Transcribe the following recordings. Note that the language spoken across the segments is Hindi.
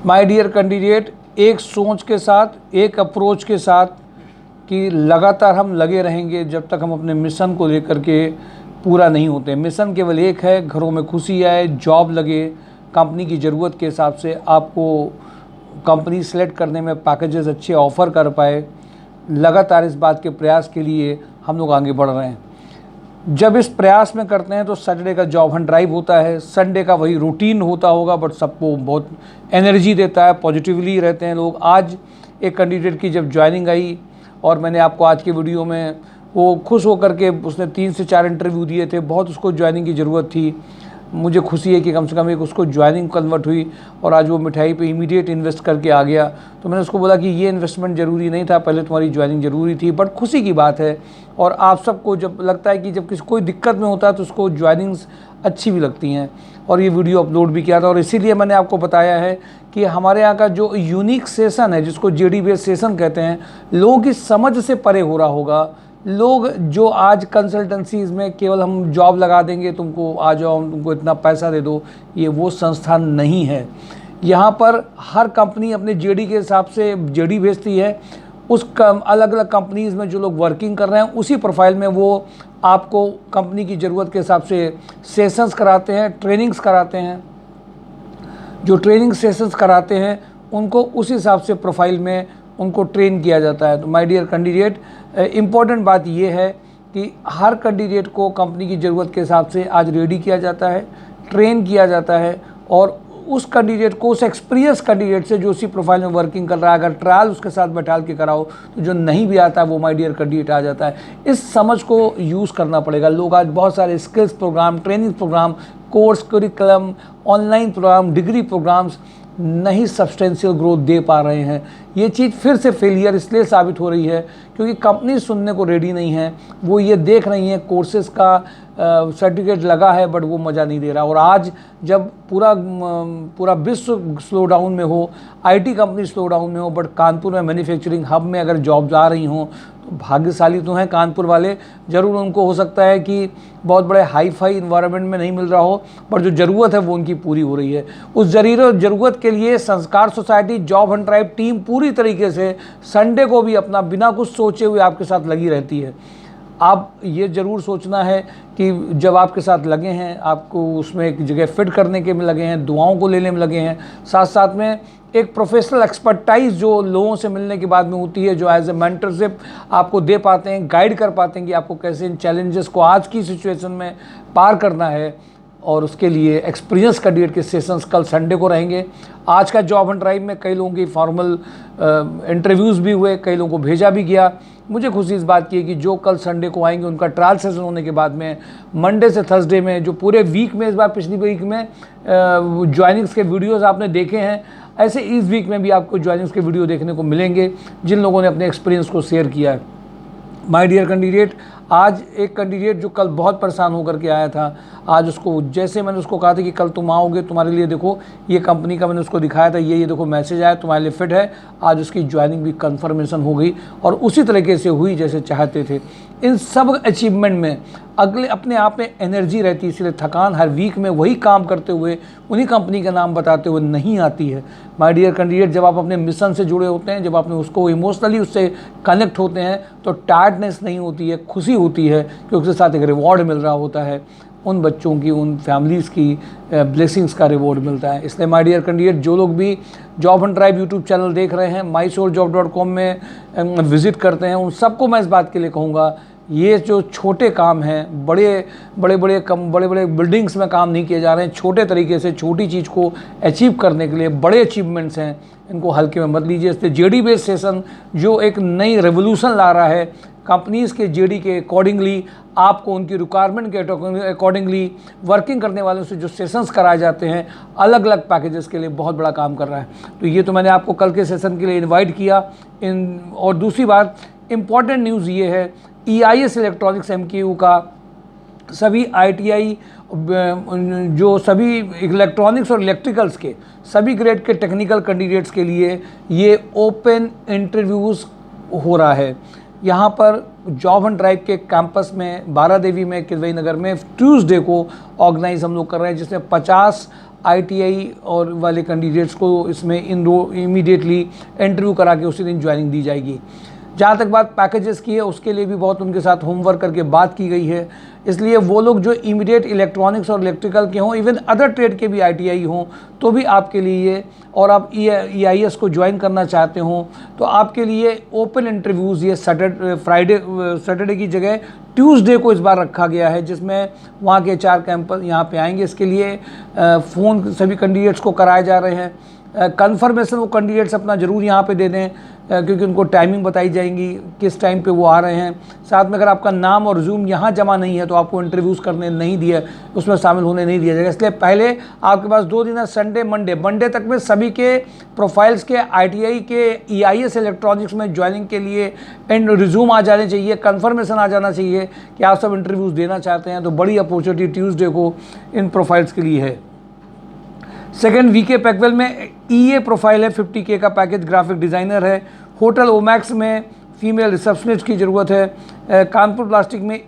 माय डियर कैंडिडेट, एक सोच के साथ, एक अप्रोच के साथ कि लगातार हम लगे रहेंगे जब तक हम अपने मिशन को लेकर के पूरा नहीं होते। मिशन केवल एक है, घरों में खुशी आए, जॉब लगे, कंपनी की ज़रूरत के हिसाब से आपको कंपनी सेलेक्ट करने में पैकेजेस अच्छे ऑफ़र कर पाए। लगातार इस बात के प्रयास के लिए हम लोग आगे बढ़ रहे हैं। जब इस प्रयास में करते हैं तो सैटरडे का जॉब हंट ड्राइव होता है, संडे का वही रूटीन होता होगा, बट सबको बहुत एनर्जी देता है, पॉजिटिवली रहते हैं लोग। आज एक कैंडिडेट की जब ज्वाइनिंग आई और मैंने आपको आज के वीडियो में वो खुश होकर के उसने 3 से 4 इंटरव्यू दिए थे, बहुत उसको ज्वाइनिंग की ज़रूरत थी। मुझे खुशी है कि कम से कम एक उसको ज्वाइनिंग कन्वर्ट हुई और आज वो मिठाई पे इमीडिएट इन्वेस्ट करके आ गया। तो मैंने उसको बोला कि ये इन्वेस्टमेंट ज़रूरी नहीं था, पहले तुम्हारी ज्वाइनिंग ज़रूरी थी, बट खुशी की बात है। और आप सबको जब लगता है कि जब किसी कोई दिक्कत में होता है तो उसको ज्वाइनिंग्स अच्छी भी लगती हैं, और ये वीडियो अपलोड भी किया था। और इसीलिए मैंने आपको बताया है कि हमारे यहाँ का जो यूनिक सेशन है, जिसको जेडी बेस्ड सेशन कहते हैं, लोगों की समझ से परे हो रहा होगा। लोग जो आज कंसल्टेंसीज में केवल हम जॉब लगा देंगे, तुमको आ जाओ, तुमको इतना पैसा दे दो, ये वो संस्थान नहीं है। यहाँ पर हर कंपनी अपने जेडी के हिसाब से जेडी भेजती है। उस अलग अलग कंपनीज़ में जो लोग वर्किंग कर रहे हैं उसी प्रोफाइल में वो आपको कंपनी की ज़रूरत के हिसाब से सेशंस कराते हैं, ट्रेनिंग्स कराते हैं। जो ट्रेनिंग सेशंस कराते हैं उनको उस हिसाब से प्रोफाइल में उनको ट्रेन किया जाता है। तो माय डियर कैंडिडेट, इम्पॉर्टेंट बात यह है कि हर कैंडिडेट को कंपनी की ज़रूरत के हिसाब से आज रेडी किया जाता है, ट्रेन किया जाता है, और उस कैंडिडेट को, उस एक्सपीरियंस कैंडिडेट से जो उसी प्रोफाइल में वर्किंग कर रहा है, अगर ट्रायल उसके साथ बैठा के कराओ तो जो नहीं भी आता वो माय डियर कैंडिडेट आ जाता है। इस समझ को यूज़ करना पड़ेगा। लोग आज बहुत सारे skills program, training program, course curriculum, online program, degree programs नहीं सब्सटेंशियल ग्रोथ दे पा रहे हैं। ये चीज़ फिर से फेलियर इसलिए साबित हो रही है क्योंकि कंपनी सुनने को रेडी नहीं है। वो ये देख रही हैं कोर्सेज़ का सर्टिफिकेट लगा है बट वो मज़ा नहीं दे रहा। और आज जब पूरा विश्व स्लो डाउन में हो, आईटी कंपनी स्लो डाउन में हो, बट कानपुर में मैन्युफैक्चरिंग हब में अगर जॉब्स आ रही हों तो भाग्यशाली तो हैं कानपुर वाले। ज़रूर उनको हो सकता है कि बहुत बड़े हाई फाई इन्वायरमेंट में नहीं मिल रहा हो, पर जो ज़रूरत है वो उनकी पूरी हो रही है। उस ज़रूरत के लिए संस्कार society job Hunt drive team पूरी तरीके से संडे को भी अपना बिना कुछ सोचे हुए आपके साथ लगी रहती है। आप ये ज़रूर सोचना है कि जब आपके साथ लगे हैं, आपको उसमें एक जगह फिट करने के में लगे हैं, दुआओं को लेने में लगे हैं, साथ साथ में एक प्रोफेशनल एक्सपर्टाइज जो लोगों से मिलने के बाद में होती है, जो एज ए मेंटरशिप आपको दे पाते हैं, गाइड कर पाते हैं कि आपको कैसे इन चैलेंजेस को आज की सिचुएशन में पार करना है। और उसके लिए एक्सपीरियंस कैंडिडेट के सेशंस कल संडे को रहेंगे। आज का जॉब हंट ड्राइव में कई लोगों की फॉर्मल इंटरव्यूज़ भी हुए, कई लोगों को भेजा भी गया। मुझे खुशी इस बात की है कि जो कल संडे को आएंगे उनका ट्रायल सेशन होने के बाद में मंडे से थर्सडे में, जो पूरे वीक में, इस बार पिछली वीक में ज्वाइनिंग्स के वीडियोज़ आपने देखे हैं, ऐसे इस वीक में भी आपको ज्वाइनिंग्स के वीडियो देखने को मिलेंगे जिन लोगों ने अपने एक्सपीरियंस को शेयर किया है। माय डियर कैंडिडेट, आज एक कैंडिडेट जो कल बहुत परेशान होकर के आया था, आज उसको जैसे मैंने उसको कहा था कि कल तुम आओगे, तुम्हारे लिए देखो ये कंपनी का मैंने उसको दिखाया था, ये देखो मैसेज आया, तुम्हारे लिए फिट है। आज उसकी ज्वाइनिंग भी कंफर्मेशन हो गई और उसी तरीके से हुई जैसे चाहते थे। इन सब अचीवमेंट में अगले अपने आप में एनर्जी रहती है, इसलिए थकान हर वीक में वही काम करते हुए उन्हीं कंपनी का नाम बताते हुए नहीं आती है। माय डियर कैंडिडेट, जब आप अपने मिशन से जुड़े होते हैं, जब आपने उसको इमोशनली उससे कनेक्ट होते हैं तो टायर्डनेस नहीं होती है, खुशी होती है कि उसके साथ एक रिवॉर्ड मिल रहा होता है। उन बच्चों की, उन फैमिलीज़ की ब्लेसिंग्स का रिवॉर्ड मिलता है। इसलिए माय डियर कैंडिडेट, जो लोग भी job Hunt drive YouTube channel देख रहे हैं, mysourjob.com में विज़िट करते हैं, उन सबको मैं इस बात के लिए कहूँगा, ये जो छोटे काम हैं, बड़े बड़े बिल्डिंग्स में काम नहीं किए जा रहे हैं। छोटे तरीके से छोटी चीज़ को अचीव करने के लिए बड़े अचीवमेंट्स हैं, इनको हल्के में मत लीजिए। इसलिए जेडी बेस्ड सेशन जो एक नई रेवोल्यूशन ला रहा है, कंपनीज़ के जेडी के अकॉर्डिंगली, आपको उनकी रिक्वायरमेंट के अकॉर्डिंगली वर्किंग करने वालों से जो सेशंस कराए जाते हैं अलग अलग पैकेजेस के लिए, बहुत बड़ा काम कर रहा है। तो ये तो मैंने आपको कल के सेशन के लिए इनवाइट किया। और दूसरी बात, इम्पॉर्टेंट न्यूज़ ये है, EIS इलेक्ट्रॉनिक्स MKU का सभी ITI जो सभी इलेक्ट्रॉनिक्स और इलेक्ट्रिकल्स के सभी ग्रेड के टेक्निकल कैंडिडेट्स के लिए ये ओपन इंटरव्यूज़ हो रहा है। यहाँ पर जॉब हंट ड्राइव के कैंपस में बारादेवी में, किदवई नगर में ट्यूसडे को ऑर्गेनाइज हम लोग कर रहे हैं, जिसमें 50 ITI और वाले कैंडिडेट्स को इसमें इमीडिएटली इंटरव्यू करा के उसी दिन ज्वाइनिंग दी जाएगी। जहाँ तक बात पैकेजेस की है, उसके लिए भी बहुत उनके साथ होमवर्क करके बात की गई है, इसलिए वो लोग जो इमीडिएट इलेक्ट्रॉनिक्स और इलेक्ट्रिकल के हों, इवन अदर ट्रेड के भी ITI हों, तो भी आपके लिए, और आप EIS को ज्वाइन करना चाहते हों तो आपके लिए ओपन इंटरव्यूज़ ये सैटरडे की जगह ट्यूसडे को इस बार रखा गया है, जिसमें वहाँ के HR कैंपस यहाँ पे आएंगे। इसके लिए फ़ोन सभी कैंडिडेट्स को कराए जा रहे हैं। कन्फर्मेशन वो कैंडिडेट्स अपना ज़रूर यहाँ पे दे दें, क्योंकि उनको टाइमिंग बताई जाएंगी किस टाइम पे वो आ रहे हैं। साथ में अगर आपका नाम और रिज्यूम यहाँ जमा नहीं है तो आपको इंटरव्यूज़ करने नहीं दिया, उसमें शामिल होने नहीं दिया जाएगा। इसलिए पहले आपके पास 2 दिन है, संडे मंडे तक में सभी के प्रोफाइल्स के ITI के EIS इलेक्ट्रॉनिक्स में ज्वाइनिंग के लिए रिज्यूम आ जाने चाहिए, कन्फर्मेशन आ जाना चाहिए कि आप सब इंटरव्यूज़ देना चाहते हैं। तो बड़ी अपॉर्चुनिटी ट्यूसडे को इन प्रोफाइल्स के लिए है। सेकेंड, VK पैकवेल में EA प्रोफाइल है, 50K का पैकेज, ग्राफिक डिज़ाइनर है। होटल ओमैक्स में फीमेल रिसेप्शनिस्ट की ज़रूरत है। कानपुर प्लास्टिक में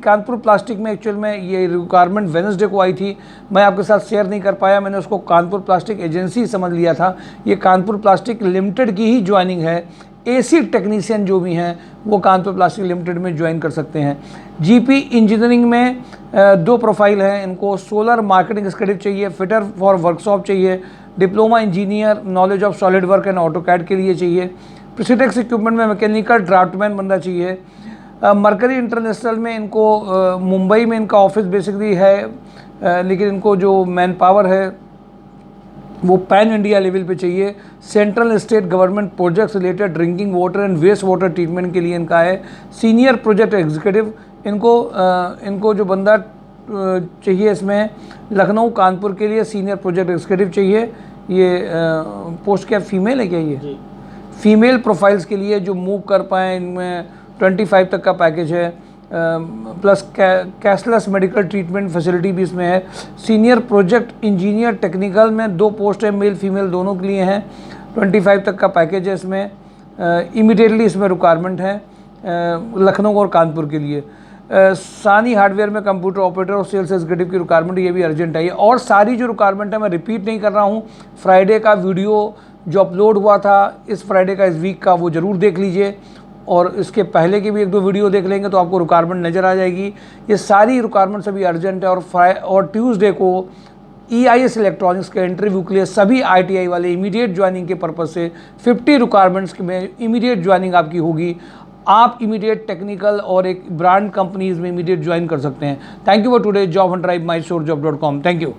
कानपुर प्लास्टिक में एक्चुअल में ये रिक्वायरमेंट वेडनेसडे को आई थी, मैं आपके साथ शेयर नहीं कर पाया, मैंने उसको कानपुर प्लास्टिक एजेंसी समझ लिया था। ये कानपुर प्लास्टिक लिमिटेड की ही ज्वाइनिंग है। AC टेक्नीशियन जो भी हैं वो कानपुर प्लास्टिक लिमिटेड में ज्वाइन कर सकते हैं। GP इंजीनियरिंग में 2 प्रोफाइल हैं, इनको सोलर मार्केटिंग एग्जीक्यूटिव चाहिए, फिटर फॉर वर्कशॉप चाहिए, diploma engineer knowledge of solid work and AutoCAD के लिए चाहिए। प्रिसिटेक्स इक्विपमेंट में मैकेनिकल ड्राफ्टमैन बंदा चाहिए। मरकरी इंटरनेशनल में इनको मुंबई में इनका ऑफिस बेसिकली है, लेकिन इनको जो मैन पावर है वो पैन इंडिया लेवल पे चाहिए। Central state government projects related drinking water and waste water treatment के लिए इनका है। सीनियर प्रोजेक्ट एग्जीक्यूटिव, इनको जो बंदा चाहिए इसमें लखनऊ कानपुर के लिए सीनियर प्रोजेक्ट एग्जीक्यूटिव चाहिए। ये पोस्ट क्या फीमेल है क्या? ये फीमेल प्रोफाइल्स के लिए जो मूव कर पाएँ, इनमें 25 तक का पैकेज है, plus cashless medical treatment facility भी इसमें है। सीनियर प्रोजेक्ट इंजीनियर टेक्निकल में 2 पोस्ट है, मेल फीमेल दोनों के लिए हैं, 25 तक का पैकेज है इसमें। इमीडिएटली इसमें रिक्वायरमेंट है लखनऊ और कानपुर के लिए। सानी हार्डवेयर में कंप्यूटर ऑपरेटर और सेल्स एग्जीक्यूटिव की रिक्वायरमेंट, ये भी अर्जेंट है। और सारी जो रिक्वायरमेंट है मैं रिपीट नहीं कर रहा हूँ, फ्राइडे का वीडियो जो अपलोड हुआ था इस फ्राइडे का, इस वीक का, वो ज़रूर देख लीजिए, और इसके पहले की भी 1-2 वीडियो देख लेंगे तो आपको रिक्वायरमेंट नज़र आ जाएगी। ये सारी रिक्वायरमेंट सभी अर्जेंट है। और ट्यूसडे को EIS इलेक्ट्रॉनिक्स के इंटरव्यू के लिए सभी ITI वाले इमीडिएट ज्वाइनिंग के पर्पज़ से 50 रिक्वायरमेंट्स में इमीडिएट ज्वाइनिंग आपकी होगी। आप इमीडिएट टेक्निकल और एक ब्रांड कंपनीज़ में इमीडिएट ज्वाइन कर सकते हैं। Thank you for today, job Hunt drive, mysourcejobs.com। Thank you.